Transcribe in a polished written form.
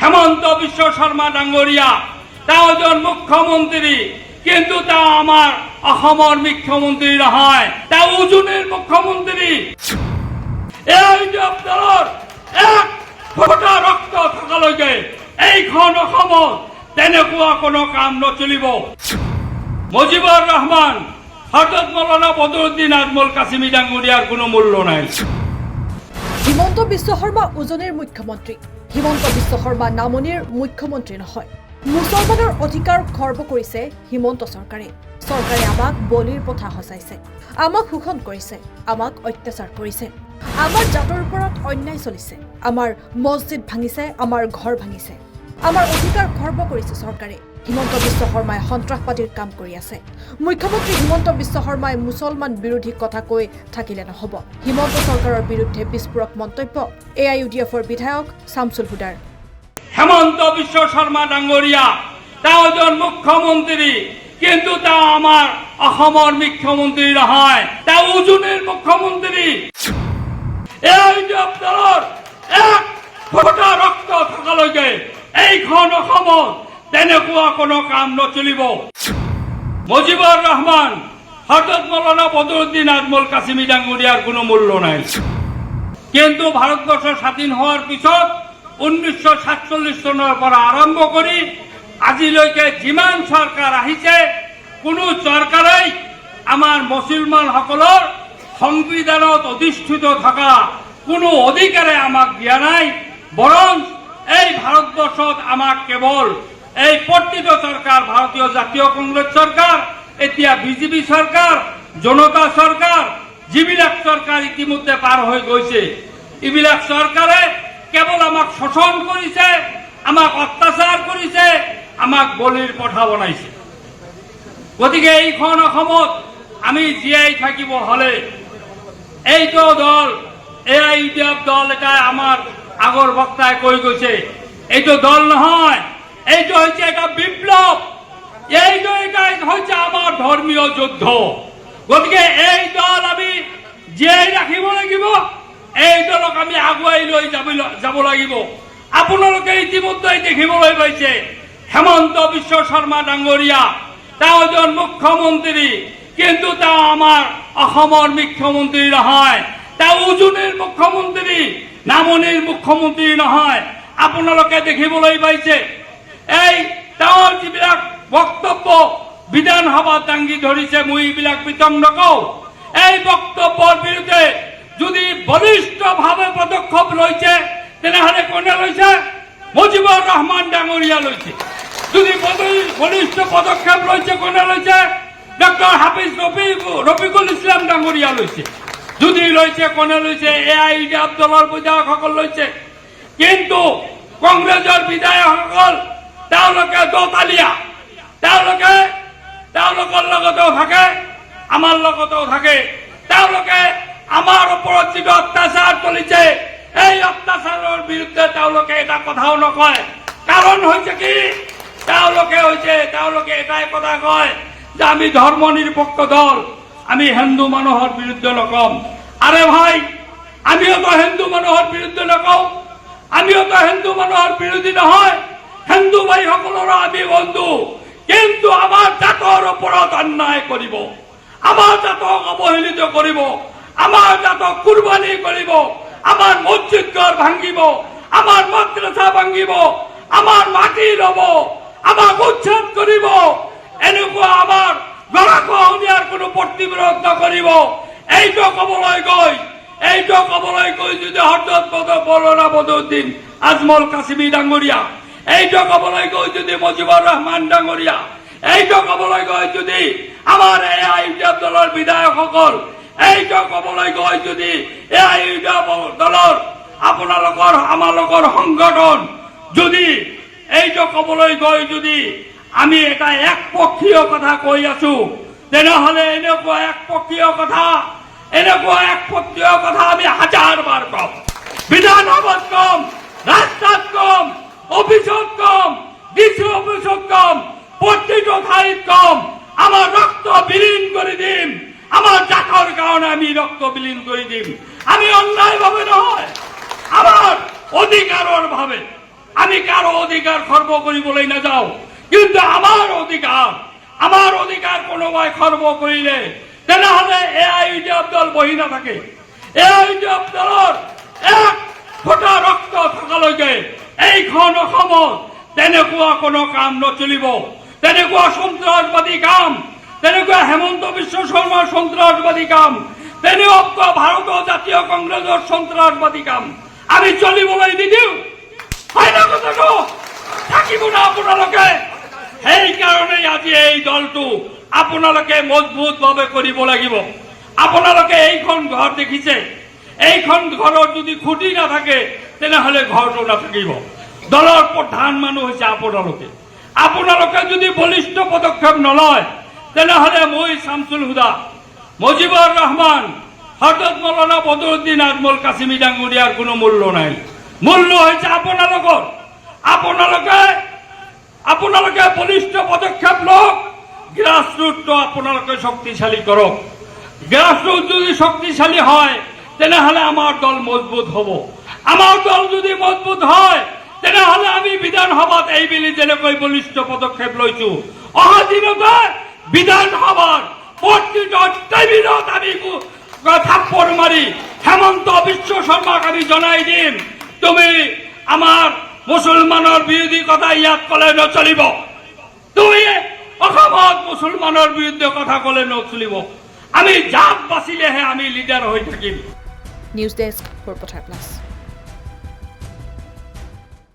হেমন্ত বিশ্ব শৰ্মা ডাঙৰীয়া তেওঁ এজন মুখ্যমন্ত্ৰী, কিন্তু তেওঁ আমাৰ অসমৰ মুখ্যমন্ত্ৰী নহয়, তেওঁ উজনিৰ মুখ্যমন্ত্ৰী। এই দলৰ এক ফোঁটা ৰক্ত থকালৈকে এইখন অসমত তেনেকুৱা কোনো কাম নচলিব। মুজিবুৰ ৰহমান, হযরত মৌলানা বদৰুদ্দিন আজমল কাছিমি ডাঙৰীয়াৰ কোনো মূল্য নাই। হিমন্ত বিশ্ব শৰ্মা উজনিৰ মুখ্যমন্ত্ৰী, হিমন্ত বিশ্ব শৰ্মা নামনিৰ মুখ্যমন্ত্ৰী নহয়। মুছলমানৰ অধিকাৰ খৰ্ব কৰিছে হিমন্ত চৰকাৰে। চৰকাৰে আমাক বলিৰ পথা সজাইছে, আমাক শোষণ কৰিছে, আমাক অত্যাচাৰ কৰিছে, আমাৰ জাতৰ ওপৰত অন্যায় চলিছে, আমাৰ মছজিদ ভাঙিছে, আমাৰ ঘৰ ভাঙিছে, আমাৰ অধিকাৰ খৰ্ব কৰিছে চৰকাৰে। হিমন্ত বিশ্ব শৰ্মাই সন্ত্ৰাসবাদীৰ কাম কৰি আছে। মুখ্যমন্ত্ৰী হিমন্ত বিশ্ব শৰ্মাই মুছলমান বিৰোধী কথা কৈ থাকিলে নহ'ব। হিমন্ত চৰকাৰৰ বিৰুদ্ধে বিস্ফোৰক মন্তব্য AIUDFৰ বিধায়ক শামছুল হুদাৰ। হেমন্ত বিশ্ব শৰ্মা ডাঙৰীয়া তেওঁ এজন মুখ্যমন্ত্ৰী, কিন্তু তেওঁ আমাৰ অসমৰ মুখ্যমন্ত্ৰী নহয়, তেওঁ উজনিৰ মুখ্যমন্ত্ৰী। AIUDF দলৰ এক ফোঁটা ৰক্ত থকালৈকে এইখন অসমত তেনেকুৱা কোনো কাম নচলিব। মুজিবুৰ ৰহমান, হযরত মৌলানা বদৰুদ্দিন আজমল কাছিমি ডাঙৰীয়াৰ কোনো মূল্য নাই। কিন্তু ভাৰতবৰ্ষ স্বাধীন হোৱাৰ পিছত 1947 চনৰ পৰা আৰম্ভ কৰি আজিলৈকে যিমান চৰকাৰ আহিছে, কোনো চৰকাৰেই আমাৰ মুছলমানসকলৰ সংবিধানত অধিষ্ঠিত থকা কোনো অধিকাৰে আমাক দিয়া নাই। বৰং এই ভাৰতবৰ্ষত আমাক কেৱল এই পতিত চৰকাৰ, ভাৰতীয় জাতীয় কংগ্ৰেছ চৰকাৰ, এতিয়া বিজেপি চৰকাৰ, জনতা চৰকাৰ, যিবিলাক চৰকাৰ ইতিমধ্যে পাৰ হৈ গৈছে, এইবিলাক চৰকাৰে কেৱল আমাক শোষণ কৰিছে, আমাক অত্যাচাৰ কৰিছে, আমাক বলিৰ পঠা বনাইছে। গতিকে এইখন অসমত আমি জীয়াই থাকিব হলে এইটো দল AIUDF দল এটাই আমাৰ আগৰ বক্তাই কৈ গৈছে, এইটো দল নহয়, এইটো হৈছে এটা বিপ্লৱ, এইটো এটাই হৈছে আমাৰ ধৰ্মীয় যুদ্ধ। গতিকে এই দল আমি জীয়াই ৰাখিব লাগিব, এই দলক আমি আগুৱাই লৈ যাব লাগিব। আপোনালোকে ইতিমধ্যে দেখিবলৈ পাইছে হেমন্ত বিশ্ব শৰ্মা ডাঙৰীয়া তেওঁ এজন মুখ্যমন্ত্ৰী, কিন্তু তেওঁ আমাৰ অসমৰ মুখ্যমন্ত্ৰী নহয়, তেওঁ উজনিৰ মুখ্যমন্ত্ৰী, নামনিৰ মুখ্যমন্ত্ৰী নহয়। আপোনালোকে দেখিবলৈ পাইছে এই তেওঁৰ যিবিলাক বক্তব্য বিধানসভাত দাঙি ধৰিছে, মই এইবিলাক প্ৰীতম নকওঁ। এই বক্তব্যৰ বিৰুদ্ধে যদি বলিষ্ঠভাৱে পদক্ষেপ লৈছে, তেনেহলে কোনে লৈছে? মুজিবুৰ ৰহমান ডাঙৰীয়া লৈছে। যদি বলিষ্ঠ পদক্ষেপ লৈছে, কোনে লৈছে? ডক্টৰ হাফিজ ৰফিকুল ইছলাম ডাঙৰীয়া লৈছে। যদি লৈছে, কোনে লৈছে? AIUDF দলৰ বিধায়কসকল লৈছে। কিন্তু কংগ্ৰেছৰ বিধায়কসকল তেওঁলোকে দোতালিয়া, তেওঁলোকৰ লগতেও থাকে, আমাৰ লগতেও থাকে। তেওঁলোকে আমাৰ ওপৰত যিটো অত্যাচাৰ চলিছে, এই অত্যাচাৰৰ বিৰুদ্ধে তেওঁলোকে এটা কথাও নকয়। কাৰণ হৈছে কি? তেওঁলোকে এটাই কথা কয় যে আমি ধৰ্ম নিৰপেক্ষ দল, আমি হিন্দু মানুহৰ বিৰুদ্ধে নকম। আৰে ভাই, আমিওতো হিন্দু মানুহৰ বিৰুদ্ধে নকওঁ, আমিওতো হিন্দু মানুহৰ বিৰোধী নহয়, হিন্দু ভাইসকলৰো আমি বন্ধু। কিন্তু আমাৰ জাতৰ ওপৰত অন্যায় কৰিব, আমাৰ জাতক অৱহেলিত কৰিব, আমাৰ জাতক কুৰবানী কৰিব, আমাৰ মছজিদ ঘৰ ভাঙিব, আমাৰ মাদ্ৰাছা ভাঙিব, আমাৰ মাটি ল'ব, আমাক উচ্ছেদ কৰিব, এনেকুৱা আমাৰ গৰাখহনীয়াৰ কোনো প্ৰতিৰোধ নকৰিব। এইটো ক'বলৈ গৈ যদি হযরত মৌলানা বদৰুদ্দিন আজমল কাছিমি ডাঙৰীয়া, এইটো ক'বলৈ গৈ যদি মুজিবুৰ ৰহমান ডাঙৰীয়া, এইটো ক'বলৈ গৈ যদি আমাৰ AIUDF দলৰ বিধায়কসকল, এইটো ক'বলৈ গৈ যদি AIUDF দলৰ আপোনালোকৰ আমালোকৰ সংগঠন, যদি এইটো ক'বলৈ গৈ যদি আমি এটা একপক্ষীয় কথা কৈ আছো, তেনেহলে এনেকুৱা একপক্ষীয় কথা আমি হাজাৰবাৰ কম, বিধানসভাত কম, ৰাস্তাত কম, অফিচত কম, DC অফিচত কম, প্ৰতিটো ঠাইত কম। আমাৰ ৰক্ত বিলীন কৰি দিম, আমাৰ জাতৰ কাৰণে আমি ৰক্ত বিলীন কৰি দিম। আমি অন্যায়ভাৱে নহয়, আমাৰ অধিকাৰৰ ভাৱে, আমি কারো অধিকার খর্ব কৰিবলৈ নাযাওঁ, কিন্তু আমাৰ অধিকাৰ কোনোবাই খৰ্ব কৰিলে তেনেহলে এআইইউডিএফ দল বহি নাথাকে। এআইইউডিএফ দলৰ এক ফোঁটা ৰক্ত থকালৈকে এইখন অসমত তেনেকুৱা কোনো কাম নচলিব। তেনেকুৱা সন্ত্ৰাসবাদী কাম, তেনেকুৱা হেমন্ত বিশ্ব শৰ্মাৰ সন্ত্ৰাসবাদী কাম, তেনেকুৱা ভাৰতীয় জাতীয় কংগ্ৰেছৰ সন্ত্ৰাসবাদী কাম আমি চলিবলৈ নিদিওঁ। হয় না কথাটো? থাকিব না আপোনালোকে? সেইকাৰণে আজি এই দলটো আপোনালোকে মজবুতভাৱে কৰিব লাগিব। আপোনালোকে এইখন ঘৰ দেখিছে, এইখন ঘৰত যদি খুঁটি নাথাকে তেনেহলে ঘৰটো নাথাকিব। দলৰ প্ৰধান মানুহ হৈছে আপোনালোকে। আপোনালোকে যদি বলিষ্ঠ পদক্ষেপ নলয় তেনেহলে মই শামছুল হুদা, মুজিবুৰ ৰহমান, হযরত মৌলানা বদৰুদ্দিন আজমল কাছিমি ডাঙৰীয়াৰ কোনো মূল্য নাই। মূল্য হৈছে আপোনালোকৰ। আপোনালোকে বলিষ্ঠ পদক্ষেপ লওক, গ্ৰাসৰুটটো আপোনালোকে শক্তিশালী কৰক। গ্ৰাসৰুট যদি শক্তিশালী হয় তেনেহলে আমাৰ দল মজবুত হ'ব। আমাৰ দল যদি মজবুত হয় তেনেহলে আমি বিধানসভাত এইবেলি যেনেকৈ বলিষ্ঠ পদক্ষেপ লৈছো, অহা দিনতে বিধানসভাৰ প্ৰতিটো টেবিলত আমি থাপ্পৰ মাৰি হেমন্ত বিশ্ব শৰ্মাক আমি জনাই দিম, তুমি আমাৰ মুছলমানৰ বিৰোধী কথা ইয়াত কলে নচলিব। তুমি অসমত মুছলমানৰ বিৰুদ্ধে কথা কলে নচলিব। আমি জাত বাচিলেহে আমি লিডাৰ হৈ থাকিম। নিউজ ডেস্ক, পথাৰ প্লাছ।